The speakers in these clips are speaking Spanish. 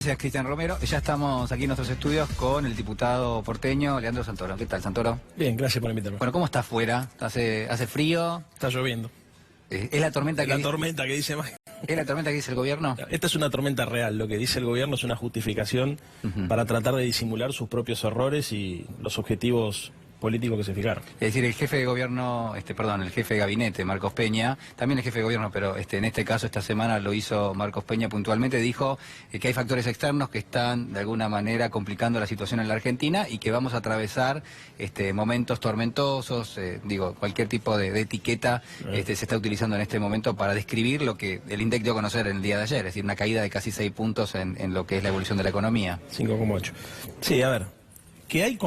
Gracias, Cristian Romero. Ya estamos aquí en nuestros estudios con el diputado porteño Leandro Santoro. ¿Qué tal, Santoro? Bien, gracias por invitarme. Bueno, ¿cómo está afuera? ¿Hace frío? Está lloviendo. ¿Es la tormenta que dice más? ¿Es la tormenta que dice el gobierno? Esta es una tormenta real. Lo que dice el gobierno es una justificación para tratar de disimular sus propios errores y los objetivos políticos que se fijaron. Es decir, el jefe de gobierno, el jefe de gabinete, Marcos Peña, también el jefe de gobierno, pero en este caso, esta semana lo hizo Marcos Peña puntualmente, dijo que hay factores externos que están de alguna manera complicando la situación en la Argentina y que vamos a atravesar momentos tormentosos, cualquier tipo de etiqueta se está utilizando en este momento para describir lo que el INDEC dio a conocer el día de ayer, es decir, una caída de casi 6 puntos en lo que es la evolución de la economía. 5,8. Sí, a ver, que hay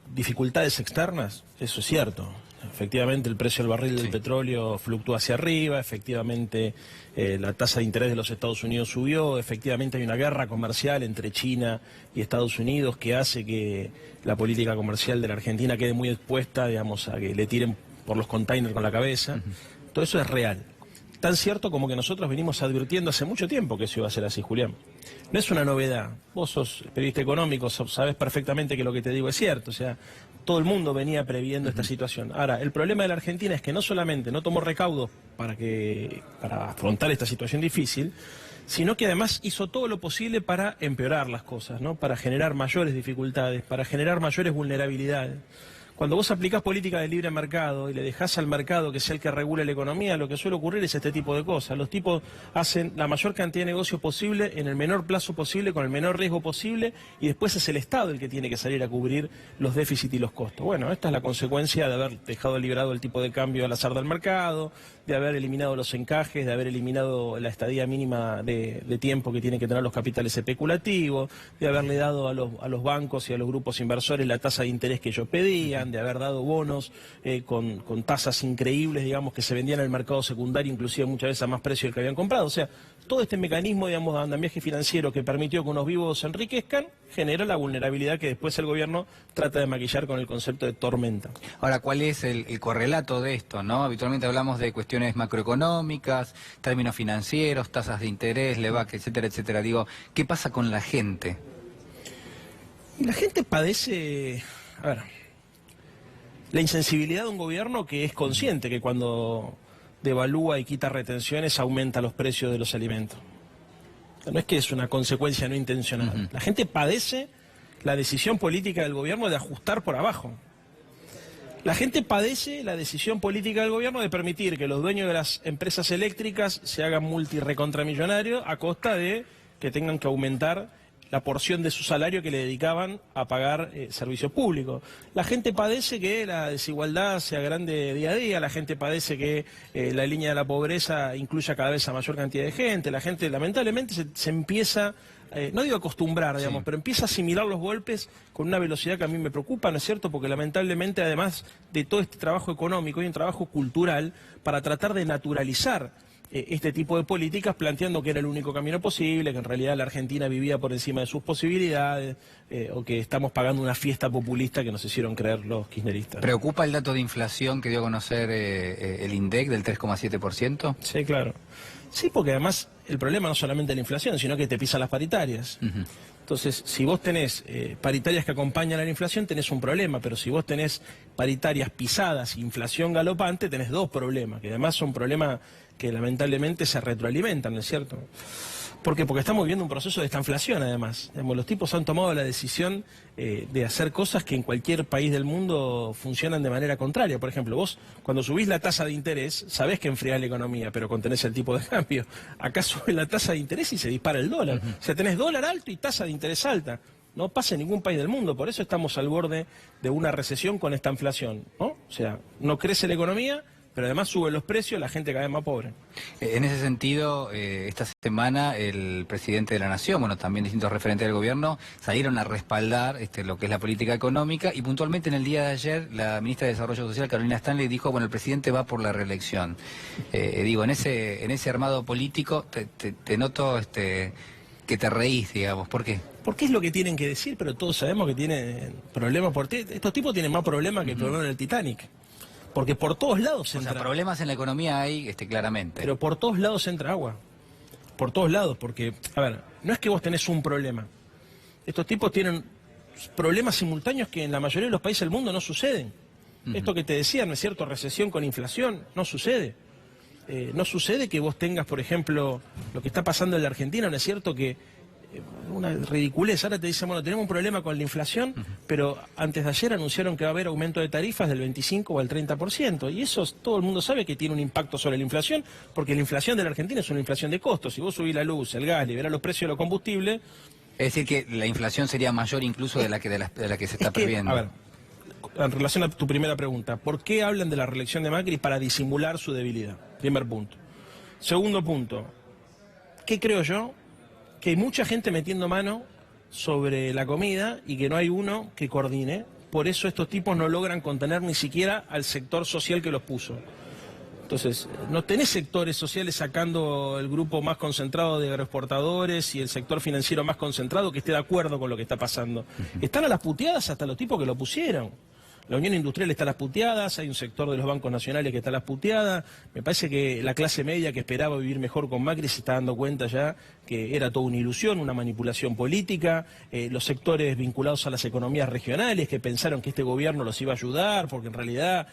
dificultades externas, eso es cierto. Efectivamente el precio del barril del petróleo fluctúa hacia arriba, efectivamente la tasa de interés de los Estados Unidos subió, efectivamente hay una guerra comercial entre China y Estados Unidos que hace que la política comercial de la Argentina quede muy expuesta, digamos, a que le tiren por los containers con la cabeza. Todo eso es real. Tan cierto como que nosotros venimos advirtiendo hace mucho tiempo que eso iba a ser así, Julián. No es una novedad. Vos sos periodista económico, sabés perfectamente que lo que te digo es cierto. O sea, todo el mundo venía previendo esta situación. Ahora, el problema de la Argentina es que no solamente no tomó recaudos para afrontar esta situación difícil, sino que además hizo todo lo posible para empeorar las cosas, ¿no? Para generar mayores dificultades, para generar mayores vulnerabilidades. Cuando vos aplicás política de libre mercado y le dejás al mercado que sea el que regule la economía, lo que suele ocurrir es este tipo de cosas. Los tipos hacen la mayor cantidad de negocios posible en el menor plazo posible, con el menor riesgo posible, y después es el Estado el que tiene que salir a cubrir los déficits y los costos. Bueno, esta es la consecuencia de haber dejado librado el tipo de cambio al azar del mercado, de haber eliminado los encajes, de haber eliminado la estadía mínima de tiempo que tienen que tener los capitales especulativos, de haberle dado a los bancos y a los grupos inversores la tasa de interés que ellos pedían, de haber dado bonos con tasas increíbles, digamos, que se vendían en el mercado secundario, inclusive muchas veces a más precio del que habían comprado. O sea, todo este mecanismo, digamos, de andamiaje financiero que permitió que unos vivos se enriquezcan, genera la vulnerabilidad que después el gobierno trata de maquillar con el concepto de tormenta. Ahora, ¿cuál es el correlato de esto, no? Habitualmente hablamos de cuestiones macroeconómicas, términos financieros, tasas de interés, LEVAC, etcétera, etcétera. Digo, ¿qué pasa con la gente? La gente padece... A ver... La insensibilidad de un gobierno que es consciente que cuando devalúa y quita retenciones aumenta los precios de los alimentos. No es que es una consecuencia no intencional. La gente padece la decisión política del gobierno de ajustar por abajo. La gente padece la decisión política del gobierno de permitir que los dueños de las empresas eléctricas se hagan multirecontramillonarios a costa de que tengan que aumentar la porción de su salario que le dedicaban a pagar servicios públicos. La gente padece que la desigualdad sea grande día a día, la gente padece que la línea de la pobreza incluya cada vez a mayor cantidad de gente, la gente lamentablemente se empieza, no digo acostumbrar, digamos, pero empieza a asimilar los golpes con una velocidad que a mí me preocupa, ¿no es cierto? Porque lamentablemente además de todo este trabajo económico hay un trabajo cultural para tratar de naturalizar este tipo de políticas, planteando que era el único camino posible, que en realidad la Argentina vivía por encima de sus posibilidades, o que estamos pagando una fiesta populista que nos hicieron creer los kirchneristas. ¿Preocupa el dato de inflación que dio a conocer el INDEC del 3,7%? Sí, claro. Sí, porque además el problema no solamente es la inflación, sino que te pisan las paritarias. Entonces, si vos tenés paritarias que acompañan a la inflación, tenés un problema, pero si vos tenés paritarias pisadas, inflación galopante, tenés dos problemas, que además son problemas que lamentablemente se retroalimentan, ¿no es cierto? ¿Por qué? Porque estamos viviendo un proceso de estanflación, además. Los tipos han tomado la decisión de hacer cosas que en cualquier país del mundo funcionan de manera contraria. Por ejemplo, vos cuando subís la tasa de interés, sabés que enfriás la economía, pero contenés el tipo de cambio. Acá sube la tasa de interés y se dispara el dólar. O sea, tenés dólar alto y tasa de interés alta. No pasa en ningún país del mundo, por eso estamos al borde de una recesión con esta inflación, ¿no? O sea, no crece la economía, pero además suben los precios, la gente cada vez más pobre. En ese sentido, esta semana el presidente de la Nación, bueno, también distintos referentes del gobierno, salieron a respaldar lo que es la política económica y puntualmente en el día de ayer la ministra de Desarrollo Social, Carolina Stanley, dijo, bueno, el presidente va por la reelección. En ese armado político te noto que te reís, digamos, ¿por qué? Porque es lo que tienen que decir, pero todos sabemos que tienen problemas. Estos tipos tienen más problemas que el problema del Titanic. Porque por todos lados entra... O sea, problemas en la economía hay claramente. Pero por todos lados entra agua. por todos lados, porque, a ver, no es que vos tenés un problema. Estos tipos tienen problemas simultáneos que en la mayoría de los países del mundo no suceden. Esto que te decía, ¿no es cierto?, recesión con inflación, no sucede. No sucede que vos tengas, por ejemplo, lo que está pasando en la Argentina, ¿no es cierto?, que una ridiculez. Ahora te dicen, bueno, tenemos un problema con la inflación, pero antes de ayer anunciaron que va a haber aumento de tarifas del 25 o al 30%. Y eso todo el mundo sabe que tiene un impacto sobre la inflación, porque la inflación de la Argentina es una inflación de costos. Si vos subís la luz, el gas, liberás los precios de los combustibles... Es decir, que la inflación sería mayor incluso de la que se está previendo. A ver, en relación a tu primera pregunta, ¿por qué hablan de la reelección de Macri? Para disimular su debilidad. Primer punto. Segundo punto, ¿qué creo yo? Que hay mucha gente metiendo mano sobre la comida y que no hay uno que coordine. Por eso estos tipos no logran contener ni siquiera al sector social que los puso. Entonces, no tenés sectores sociales sacando el grupo más concentrado de agroexportadores y el sector financiero más concentrado que esté de acuerdo con lo que está pasando. Están a las puteadas hasta los tipos que lo pusieron. La Unión Industrial está a las puteadas, hay un sector de los bancos nacionales que está a las puteadas. Me parece que la clase media que esperaba vivir mejor con Macri se está dando cuenta ya que era toda una ilusión, una manipulación política. Los sectores vinculados a las economías regionales que pensaron que este gobierno los iba a ayudar, porque en realidad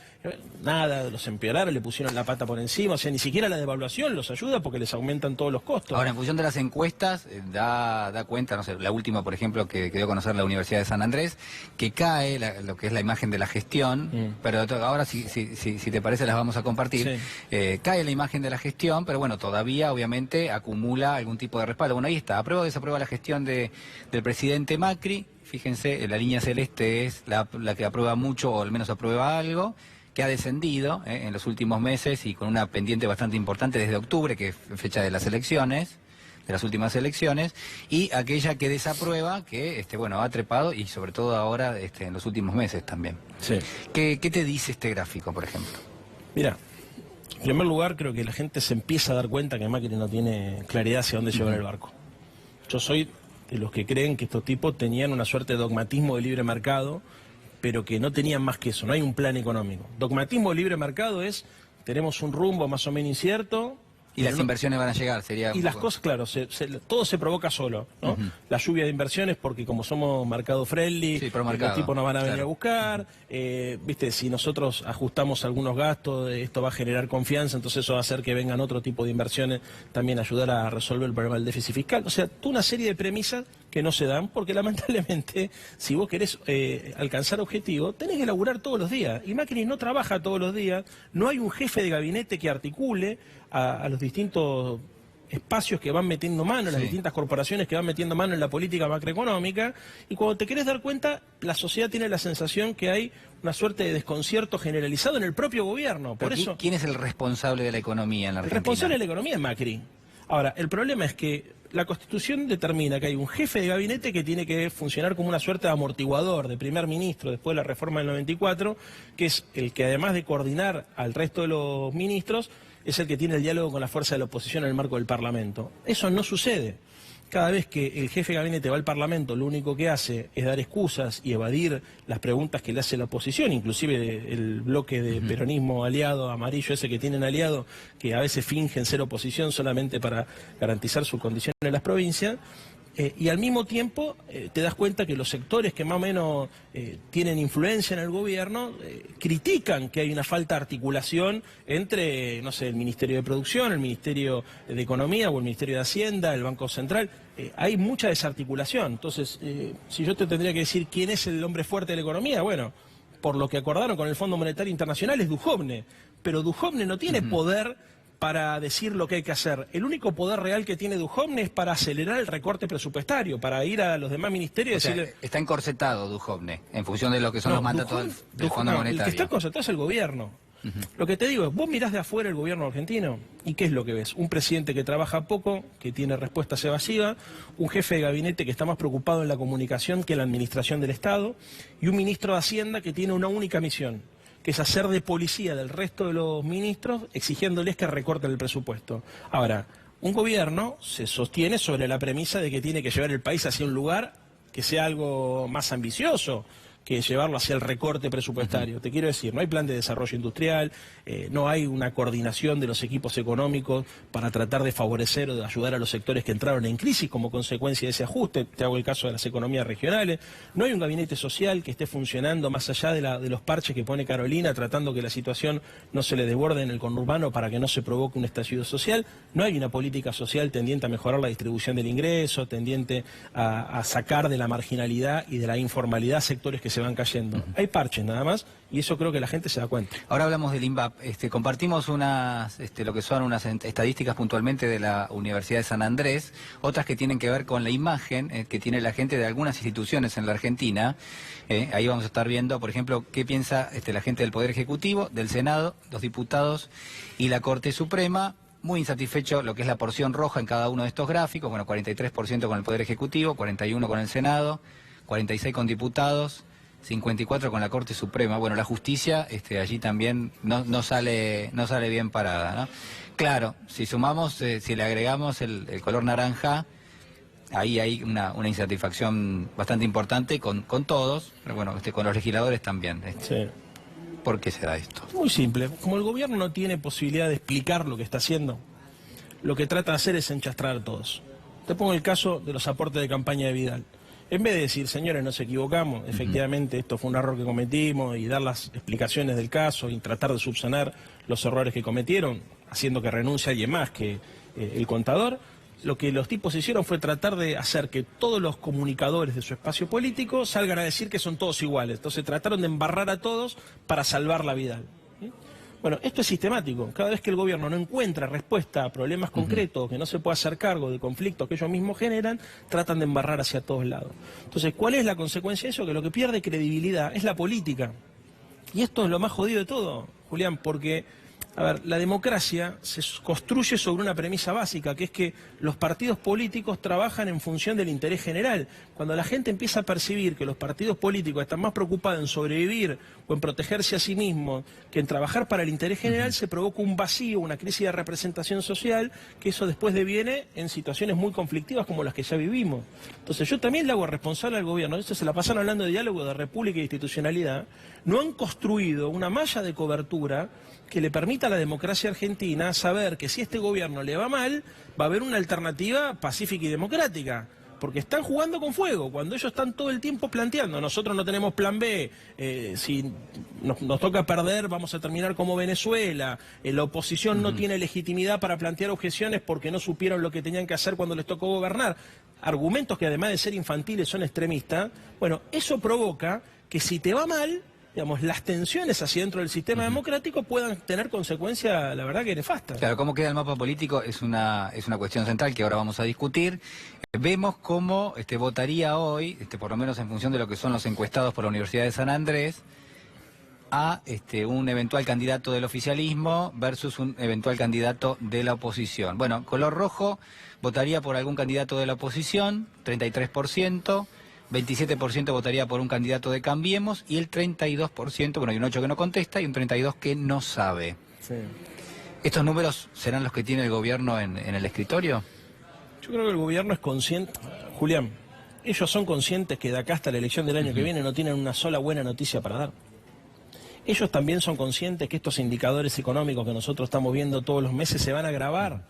nada, los empeoraron, le pusieron la pata por encima. O sea, ni siquiera la devaluación los ayuda porque les aumentan todos los costos. Ahora, en función de las encuestas, da cuenta, no sé, la última, por ejemplo, que dio a conocer la Universidad de San Andrés, que cae lo que es la imagen de la gestión, pero ahora si te parece las vamos a compartir. Sí. Cae la imagen de la gestión, pero bueno, todavía obviamente acumula algún tipo de respaldo. Bueno, ahí está, aprueba o desaprueba la gestión del presidente Macri. Fíjense, la línea celeste es la que aprueba mucho o al menos aprueba algo, que ha descendido en los últimos meses y con una pendiente bastante importante desde octubre, que es fecha de las elecciones, de las últimas elecciones, y aquella que desaprueba, que bueno, ha trepado y sobre todo ahora en los últimos meses también. Sí. ¿Qué te dice este gráfico, por ejemplo? Mira, en primer lugar creo que la gente se empieza a dar cuenta que Macri no tiene claridad hacia dónde llevar el barco. Yo soy de los que creen que estos tipos tenían una suerte de dogmatismo de libre mercado, pero que no tenían más que eso, no hay un plan económico. Dogmatismo de libre mercado es, tenemos un rumbo más o menos incierto. Y las inversiones van a llegar, sería... Y las cosas, claro, todo se provoca solo, ¿no? La lluvia de inversiones, porque como somos mercado friendly, sí, los tipos nos van a venir a buscar, viste, si nosotros ajustamos algunos gastos, esto va a generar confianza, entonces eso va a hacer que vengan otro tipo de inversiones, también ayudar a resolver el problema del déficit fiscal. O sea, toda una serie de premisas que no se dan, porque lamentablemente, si vos querés alcanzar objetivos, tenés que laburar todos los días. Y Macri no trabaja todos los días, no hay un jefe de gabinete que articule a los distintos espacios que van metiendo mano, las distintas corporaciones que van metiendo mano en la política macroeconómica, y cuando te querés dar cuenta, la sociedad tiene la sensación que hay una suerte de desconcierto generalizado en el propio gobierno. Por eso, ¿quién es el responsable de la economía en la Argentina? El responsable de la economía es Macri. Ahora, el problema es que la Constitución determina que hay un jefe de gabinete que tiene que funcionar como una suerte de amortiguador, de primer ministro, después de la reforma del 94, que es el que además de coordinar al resto de los ministros, es el que tiene el diálogo con la fuerza de la oposición en el marco del Parlamento. Eso no sucede. Cada vez que el jefe de gabinete va al Parlamento, lo único que hace es dar excusas y evadir las preguntas que le hace la oposición, inclusive el bloque de peronismo aliado, amarillo ese que tienen aliado, que a veces fingen ser oposición solamente para garantizar su condición en las provincias. Y al mismo tiempo te das cuenta que los sectores que más o menos tienen influencia en el gobierno critican que hay una falta de articulación entre, no sé, el Ministerio de Producción, el Ministerio de Economía o el Ministerio de Hacienda, el Banco Central. Hay mucha desarticulación. Entonces, si yo te tendría que decir quién es el hombre fuerte de la economía, bueno, por lo que acordaron con el Fondo Monetario Internacional es Duhovne, pero Duhovne no tiene poder para decir lo que hay que hacer. El único poder real que tiene Duhovne es para acelerar el recorte presupuestario, para ir a los demás ministerios y decirle... Está encorsetado Duhovne, en función de lo que son los mandatos del Fondo Monetario. El que está encorsetado es el gobierno. Lo que te digo es, vos mirás de afuera el gobierno argentino, ¿y qué es lo que ves? Un presidente que trabaja poco, que tiene respuestas evasivas, un jefe de gabinete que está más preocupado en la comunicación que en la administración del Estado, y un ministro de Hacienda que tiene una única misión, que es hacer de policía del resto de los ministros, exigiéndoles que recorten el presupuesto. Ahora, un gobierno se sostiene sobre la premisa de que tiene que llevar el país hacia un lugar que sea algo más ambicioso, que llevarlo hacia el recorte presupuestario. Te quiero decir, no hay plan de desarrollo industrial, no hay una coordinación de los equipos económicos para tratar de favorecer o de ayudar a los sectores que entraron en crisis como consecuencia de ese ajuste. Te hago el caso de las economías regionales. No hay un gabinete social que esté funcionando más allá de los parches que pone Carolina, tratando que la situación no se le desborde en el conurbano para que no se provoque un estallido social. No hay una política social tendiente a mejorar la distribución del ingreso, tendiente a sacar de la marginalidad y de la informalidad sectores que se van cayendo. Hay parches nada más, y eso creo que la gente se da cuenta. Ahora hablamos del INVAP. Compartimos lo que son unas estadísticas puntualmente de la Universidad de San Andrés, otras que tienen que ver con la imagen que tiene la gente de algunas instituciones en la Argentina. Ahí vamos a estar viendo, por ejemplo, qué piensa la gente del Poder Ejecutivo, del Senado, los diputados y la Corte Suprema. Muy insatisfecho lo que es la porción roja en cada uno de estos gráficos. Bueno, 43% con el Poder Ejecutivo, 41% con el Senado, 46% con diputados, 54% con la Corte Suprema. Bueno, la justicia allí también no sale bien parada, ¿no? Claro, si sumamos, si le agregamos el color naranja, ahí hay una insatisfacción bastante importante con todos, pero bueno, con los legisladores también. Sí. ¿Por qué será esto? Muy simple. Como el gobierno no tiene posibilidad de explicar lo que está haciendo, lo que trata de hacer es enchastrar a todos. Te pongo el caso de los aportes de campaña de Vidal. En vez de decir, señores, nos equivocamos, efectivamente esto fue un error que cometimos, y dar las explicaciones del caso y tratar de subsanar los errores que cometieron, haciendo que renuncie alguien más que el contador, lo que los tipos hicieron fue tratar de hacer que todos los comunicadores de su espacio político salgan a decir que son todos iguales. Entonces trataron de embarrar a todos para salvar la Vidal. ¿Sí? Bueno, esto es sistemático. Cada vez que el gobierno no encuentra respuesta a problemas concretos, que no se puede hacer cargo de conflictos que ellos mismos generan, tratan de embarrar hacia todos lados. Entonces, ¿cuál es la consecuencia de eso? Que lo que pierde credibilidad es la política. Y esto es lo más jodido de todo, Julián, porque, a ver, la democracia se construye sobre una premisa básica, que es que los partidos políticos trabajan en función del interés general. Cuando la gente empieza a percibir que los partidos políticos están más preocupados en sobrevivir o en protegerse a sí mismos que en trabajar para el interés general, se provoca un vacío, una crisis de representación social, que eso después deviene en situaciones muy conflictivas como las que ya vivimos. Entonces yo también le hago responsable al gobierno. Esto se la pasan hablando de diálogo, de república y institucionalidad. No han construido una malla de cobertura que le permita a la democracia argentina saber que si este gobierno le va mal, va a haber una alternativa pacífica y democrática. Porque están jugando con fuego, cuando ellos están todo el tiempo planteando, nosotros no tenemos plan B, si nos toca perder vamos a terminar como Venezuela, la oposición no tiene legitimidad para plantear objeciones porque no supieron lo que tenían que hacer cuando les tocó gobernar. Argumentos que además de ser infantiles son extremistas. Bueno, eso provoca que si te va mal, digamos, las tensiones hacia dentro del sistema democrático puedan tener consecuencias, la verdad, que nefastas. Claro, cómo queda el mapa político es una cuestión central que ahora vamos a discutir. Vemos cómo votaría hoy, por lo menos en función de lo que son los encuestados por la Universidad de San Andrés, a un eventual candidato del oficialismo versus un eventual candidato de la oposición. Bueno, color rojo votaría por algún candidato de la oposición, 33%. 27% votaría por un candidato de Cambiemos y el 32%, bueno, hay un 8% que no contesta y un 32% que no sabe. Sí. ¿Estos números serán los que tiene el gobierno en el escritorio? Yo creo que el gobierno es consciente. Julián, ellos son conscientes que de acá hasta la elección del año que viene no tienen una sola buena noticia para dar. Ellos también son conscientes que estos indicadores económicos que nosotros estamos viendo todos los meses se van a agravar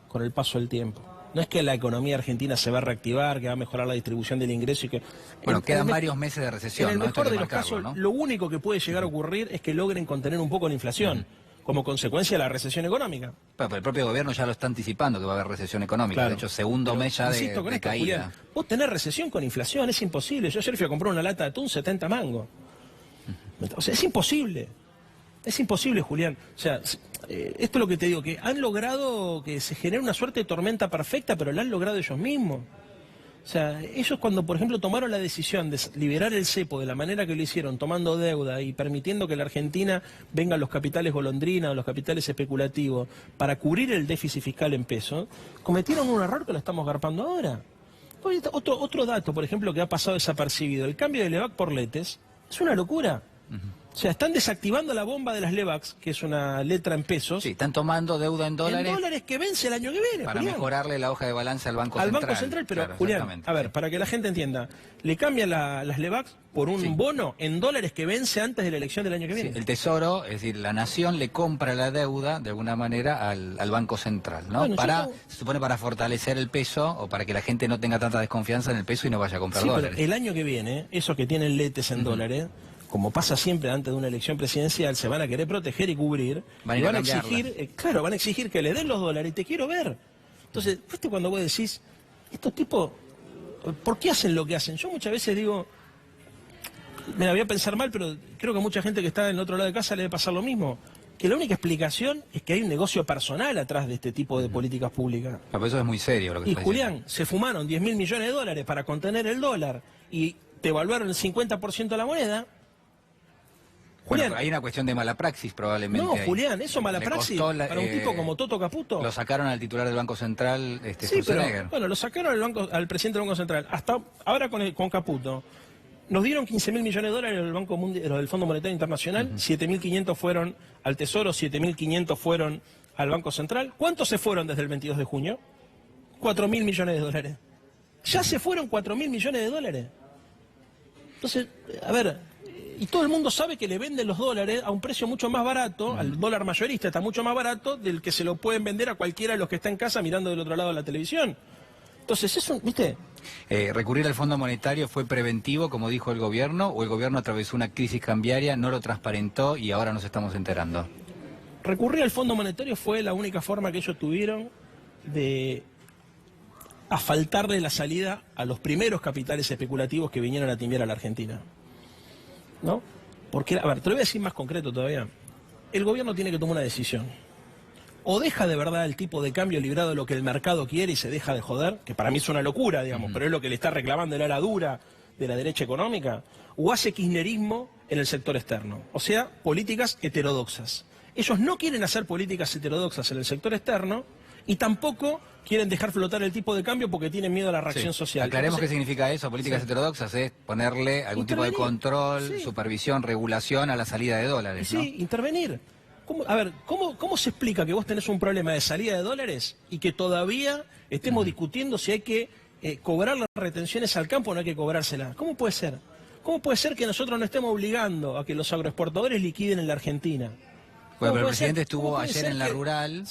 con el paso del tiempo. No es que la economía argentina se va a reactivar, que va a mejorar la distribución del ingreso y que... Bueno, quedan varios meses de recesión, en el ¿no? mejor de los casos, ¿no? Lo único que puede llegar a ocurrir es que logren contener un poco la inflación, como consecuencia de la recesión económica. Pero el propio gobierno ya lo está anticipando, que va a haber recesión económica. Claro. De hecho, segundo mes ya de esto, caída. Julián, vos tenés recesión con inflación, es imposible. Yo ayer fui a comprar una lata de atún, 70 mangos. O sea, es imposible. Es imposible, Julián. O sea, esto es lo que te digo, que han logrado que se genere una suerte de tormenta perfecta, pero la han logrado ellos mismos. O sea, ellos cuando, por ejemplo, tomaron la decisión de liberar el cepo de la manera que lo hicieron, tomando deuda y permitiendo que la Argentina vengan los capitales golondrina o los capitales especulativos para cubrir el déficit fiscal en pesos, cometieron un error que lo estamos garpando ahora. Otro dato, por ejemplo, que ha pasado desapercibido, el cambio de Levac por Letes es una locura. O sea, están desactivando la bomba de las LEVAX, que es una letra en pesos. Sí, están tomando deuda en dólares. En dólares que vence el año que viene, para Julián. mejorarle la hoja de balance al Banco Central. Al Banco Central, pero claro, Julián, a ver, para que la gente entienda, le cambian las LEVAX por un bono en dólares que vence antes de la elección del año que viene. Sí, el Tesoro, es decir, la Nación le compra la deuda, de alguna manera, al Banco Central, ¿no? Bueno, se supone para fortalecer el peso, o para que la gente no tenga tanta desconfianza en el peso y no vaya a comprar dólares. Pero el año que viene, esos que tienen letes en dólares, como pasa siempre antes de una elección presidencial, se van a querer proteger y cubrir, y van a exigir, van a exigir que le den los dólares y te quiero ver. Entonces, ¿viste cuando vos decís, estos tipos, ¿por qué hacen lo que hacen? Yo muchas veces digo, me la voy a pensar mal, pero creo que a mucha gente que está en el otro lado de casa le debe pasar lo mismo. Que la única explicación es que hay un negocio personal atrás de este tipo de políticas públicas. Pero eso es muy serio lo que Y está Julián, diciendo. se fumaron 10.000 millones de dólares para contener el dólar y te evaluaron el 50% de la moneda. Bueno, Julián, hay una cuestión de mala praxis probablemente. no, ahí. Julián, eso mala praxis para un tipo como Toto Caputo. Lo sacaron al titular del Banco Central, Sí, pero Sturzenegger. bueno, lo sacaron al presidente del Banco Central. Hasta ahora con Caputo. Nos dieron 15.000 millones de dólares del Fondo Monetario Internacional, 7.500 fueron al Tesoro, 7.500 fueron al Banco Central. ¿Cuántos se fueron desde el 22 de junio? 4.000 millones de dólares. Ya se fueron 4.000 millones de dólares. Entonces, a ver, y todo el mundo sabe que le venden los dólares a un precio mucho más barato, al dólar mayorista está mucho más barato del que se lo pueden vender a cualquiera de los que está en casa mirando del otro lado de la televisión. Entonces, eso, ¿viste? ¿Recurrir al Fondo Monetario fue preventivo, como dijo el gobierno, o el gobierno atravesó una crisis cambiaria, no lo transparentó y ahora nos estamos enterando? Recurrir al Fondo Monetario fue la única forma que ellos tuvieron de asfaltarle la salida a los primeros capitales especulativos que vinieron a timbiar a la Argentina. ¿No? Porque, a ver, te lo voy a decir más concreto todavía. El gobierno tiene que tomar una decisión. O deja de verdad el tipo de cambio librado de lo que el mercado quiere y se deja de joder, que para mí es una locura, digamos, pero es lo que le está reclamando el ala dura de la derecha económica, o hace kirchnerismo en el sector externo, o sea, políticas heterodoxas. Ellos no quieren hacer políticas heterodoxas en el sector externo y tampoco quieren dejar flotar el tipo de cambio porque tienen miedo a la reacción social. Aclaremos Entonces, qué significa eso, políticas heterodoxas, es ponerle algún tipo de control, supervisión, regulación a la salida de dólares, sí, ¿no? intervenir. ¿Cómo se explica que vos tenés un problema de salida de dólares y que todavía estemos discutiendo si hay que cobrar las retenciones al campo o no hay que cobrárselas? ¿Cómo puede ser? ¿Cómo puede ser que nosotros no estemos obligando a que los agroexportadores liquiden en la Argentina? Bueno, pero el presidente estuvo ayer en la rural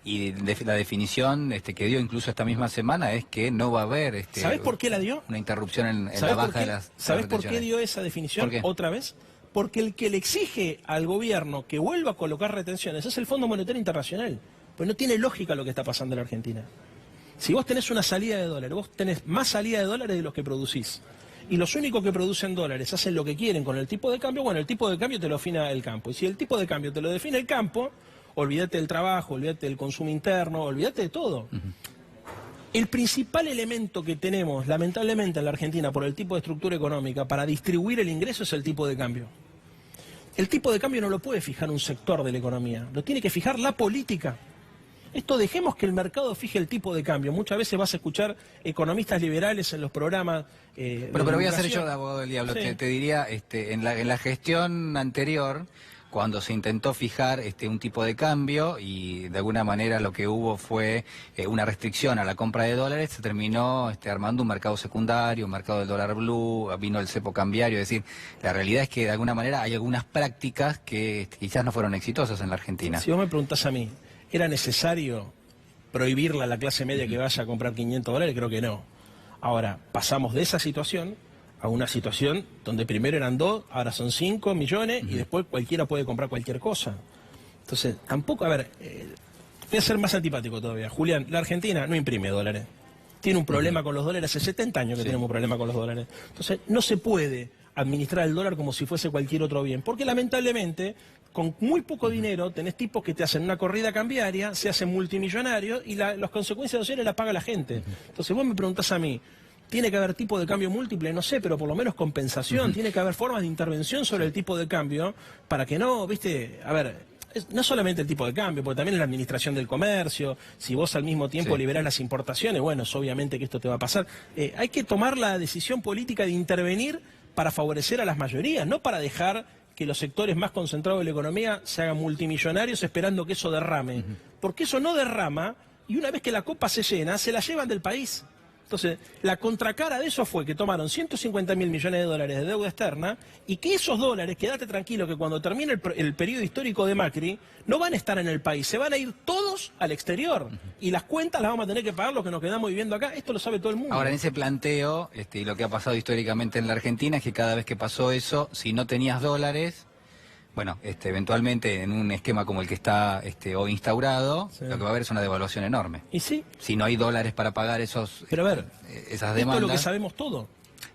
y la definición que dio incluso esta misma semana es que no va a haber ¿Sabés por qué la dio? una interrupción en la baja de las ¿Sabés por qué dio esa definición otra vez? Porque el que le exige al gobierno que vuelva a colocar retenciones es el Fondo Monetario Internacional. Pues no tiene lógica lo que está pasando en la Argentina. Si vos tenés una salida de dólares, vos tenés más salida de dólares de los que producís. Y los únicos que producen dólares hacen lo que quieren con el tipo de cambio, bueno, el tipo de cambio te lo define el campo. Y si el tipo de cambio te lo define el campo, olvídate del trabajo, olvídate del consumo interno, olvídate de todo. El principal elemento que tenemos, lamentablemente, en la Argentina por el tipo de estructura económica para distribuir el ingreso es el tipo de cambio. El tipo de cambio no lo puede fijar un sector de la economía, lo tiene que fijar la política. Esto dejemos que el mercado fije el tipo de cambio. Muchas veces vas a escuchar economistas liberales en los programas. Pero voy a hacer yo de abogado del diablo. Sí. Te diría, en la gestión anterior, cuando se intentó fijar un tipo de cambio y de alguna manera lo que hubo fue una restricción a la compra de dólares, se terminó armando un mercado secundario, un mercado del dólar blue, vino el cepo cambiario. Es decir, la realidad es que de alguna manera hay algunas prácticas que quizás no fueron exitosas en la Argentina. Si vos me preguntás a mí, ¿era necesario prohibirle a la clase media que vaya a comprar 500 dólares? Creo que no. Ahora, pasamos de esa situación a una situación donde primero eran 2, ahora son 5 millones y después cualquiera puede comprar cualquier cosa. Entonces, tampoco, a ver, voy a ser más antipático todavía. Julián, la Argentina no imprime dólares. Tiene un problema con los dólares, hace 70 años que tenemos un problema con los dólares. Entonces, no se puede administrar el dólar como si fuese cualquier otro bien, porque lamentablemente, con muy poco dinero, tenés tipos que te hacen una corrida cambiaria, se hacen multimillonarios y las consecuencias sociales las paga la gente. Entonces, vos me preguntás a mí, ¿tiene que haber tipo de cambio múltiple? No sé, pero por lo menos compensación. Tiene que haber formas de intervención sobre el tipo de cambio para que no, viste, a ver, no solamente el tipo de cambio, porque también es la administración del comercio. Si vos al mismo tiempo liberás las importaciones, bueno, es obviamente que esto te va a pasar. Hay que tomar la decisión política de intervenir para favorecer a las mayorías, no para dejar que los sectores más concentrados de la economía se hagan multimillonarios esperando que eso derrame. Porque eso no derrama, y una vez que la copa se llena, se la llevan del país. Entonces, la contracara de eso fue que tomaron 150.000 millones de dólares de deuda externa y que esos dólares, quédate tranquilo que cuando termine el periodo histórico de Macri, no van a estar en el país, se van a ir todos al exterior. Y las cuentas las vamos a tener que pagar los que nos quedamos viviendo acá. Esto lo sabe todo el mundo. Ahora, en ese planteo, y lo que ha pasado históricamente en la Argentina es que cada vez que pasó eso, si no tenías dólares, bueno, eventualmente en un esquema como el que está hoy instaurado, Sí. lo que va a haber es una devaluación enorme. Y sí, Si no hay dólares para pagar pero a ver, esas esto demandas. es lo que sabemos todo.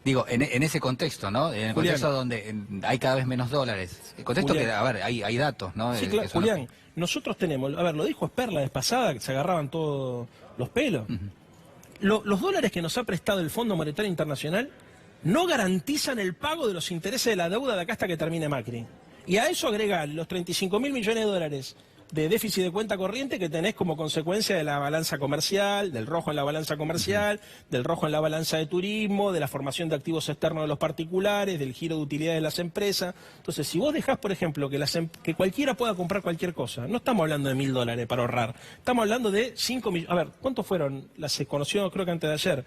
Digo, en ese contexto, ¿no? En el Julián. contexto donde hay cada vez menos dólares. El contexto Julián. que, a ver, hay datos, ¿no? Sí, claro, Que son Julián, nosotros tenemos, a ver, lo dijo Esper la vez pasada, que se agarraban todos los pelos. Los dólares que nos ha prestado el Fondo Monetario Internacional no garantizan el pago de los intereses de la deuda de acá hasta que termine Macri. Y a eso agregar los 35.000 millones de dólares de déficit de cuenta corriente que tenés como consecuencia de la balanza comercial, del rojo en la balanza comercial, del rojo en la balanza de turismo, de la formación de activos externos de los particulares, del giro de utilidades de las empresas. Entonces, si vos dejás, por ejemplo, que cualquiera pueda comprar cualquier cosa, no estamos hablando de $1.000 para ahorrar, estamos hablando de 5 millones. A ver, ¿cuántos fueron? Se conoció, creo que antes de ayer,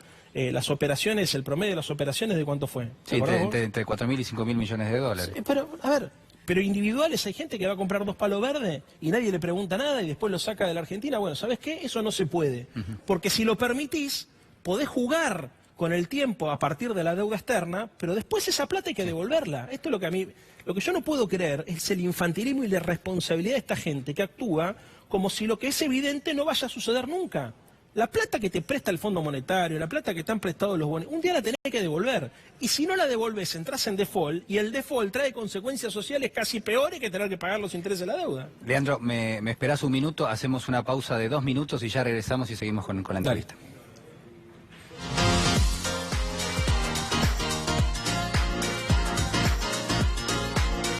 las operaciones, el promedio de las operaciones, ¿de cuánto fue? Sí, entre 4.000 y 5.000 millones de dólares. Pero, a ver, pero individuales hay gente que va a comprar 2 palos verdes y nadie le pregunta nada y después lo saca de la Argentina. Bueno, ¿sabes qué? Eso no se puede. Porque si lo permitís, podés jugar con el tiempo a partir de la deuda externa, pero después esa plata hay que devolverla. Esto es lo que a mí, lo que yo no puedo creer es el infantilismo y la irresponsabilidad de esta gente que actúa como si lo que es evidente no vaya a suceder nunca. La plata que te presta el Fondo Monetario, la plata que te han prestado los bonos, un día la tenés que devolver. Y si no la devolves, entras en default, y el default trae consecuencias sociales casi peores que tener que pagar los intereses de la deuda. Leandro, me esperás un minuto, hacemos una pausa de 2 minutos y ya regresamos y seguimos con la entrevista. Dale.